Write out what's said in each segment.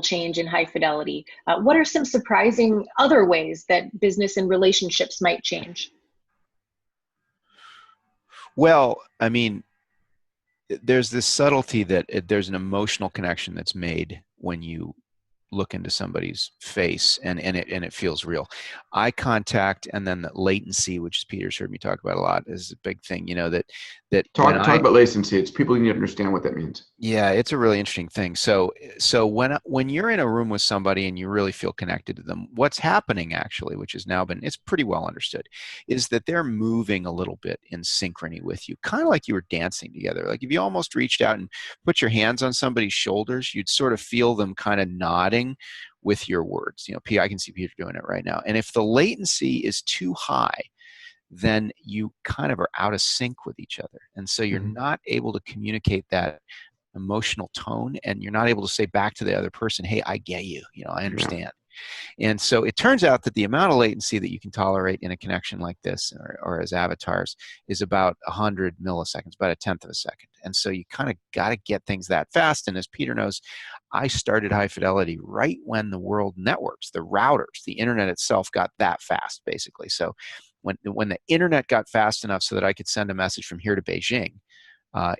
change in high fidelity? What are some surprising other ways that business and relationships might change? Well, I mean, there's this subtlety that there's an emotional connection that's made when you look into somebody's face, and it feels real. Eye contact, and then the latency, which Peter's heard me talk about a lot, is a big thing. That when Talk I about latency. It's people need to understand what that means. Yeah, it's a really interesting thing. So when you're in a room with somebody and you really feel connected to them, what's happening actually, which has now been, it's pretty well understood, is that they're moving a little bit in synchrony with you, kind of like you were dancing together. Like if you almost reached out and put your hands on somebody's shoulders, you'd sort of feel them kind of nodding with your words. I can see Peter doing it right now. And if the latency is too high, then you kind of are out of sync with each other. And so you're Mhm. not able to communicate that emotional tone, and you're not able to say back to the other person, hey, I get you, I Yeah. understand. And so it turns out that the amount of latency that you can tolerate in a connection like this, or as avatars, is about 100 milliseconds, about a tenth of a second. And so you kind of got to get things that fast. And as Peter knows, I started high fidelity right when the world networks, the routers, the internet itself got that fast, basically. So when the internet got fast enough so that I could send a message from here to Beijing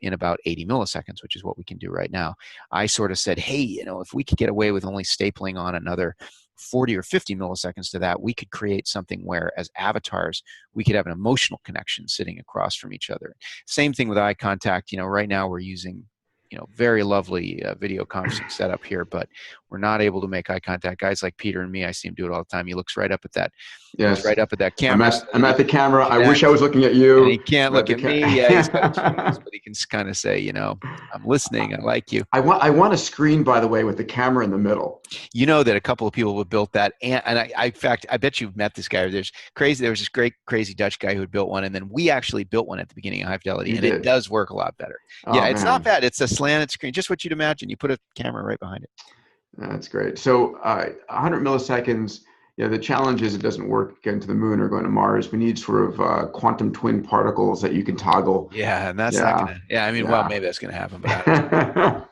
in about 80 milliseconds, which is what we can do right now, I sort of said, hey, if we could get away with only stapling on another 40 or 50 milliseconds to that, we could create something where, as avatars, we could have an emotional connection sitting across from each other. Same thing with eye contact. Right now we're using very lovely video conferencing setup here, but we're not able to make eye contact. Guys like Peter and me, I see him do it all the time. He looks right up at that, looks Yes. right up at that I'm camera so at that I'm he at the can camera. I wish I connect. was looking at And he you. can't I'm at look the at me. Yeah, he's got a fuse, cam. but he can kind of say, I'm listening. I like you. I want a screen, by the way, with the camera in the middle. You know that a couple of people have built that, and in fact, I bet you've met this guy. There was this great crazy Dutch guy who had built one, and then we actually built one at the beginning of High Fidelity, You and it did. does work a lot better. Oh Yeah, it's not man, bad. It's a slanted screen, just what you'd imagine. You put a camera right behind it. that's great. So 100 milliseconds. Yeah, the challenge is it doesn't work getting to the moon or going to Mars. We need sort of quantum twin particles that you can toggle. Yeah, and that's not Yeah, gonna. Yeah, I mean, well, yeah. maybe that's gonna happen, but I don't.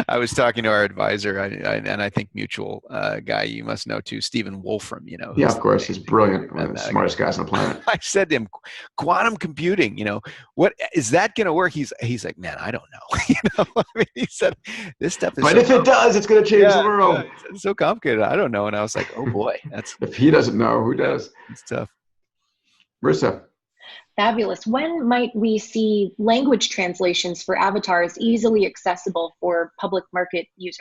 I was talking to our advisor, and I think mutual guy you must know too, Stephen Wolfram. Yeah, Who's of course. He's amazing brilliant. One of the mathematics. smartest guys on the planet. I said to him, quantum computing, what is that going to work? He's like, man, I don't know. I mean, he said, this stuff is But so if it does, it's going to change the yeah, yeah, world. he said, it's so complicated. I don't know. And I was like, oh boy, If he doesn't know, who does? it's tough. Marissa. Fabulous. When might we see language translations for avatars easily accessible for public market users?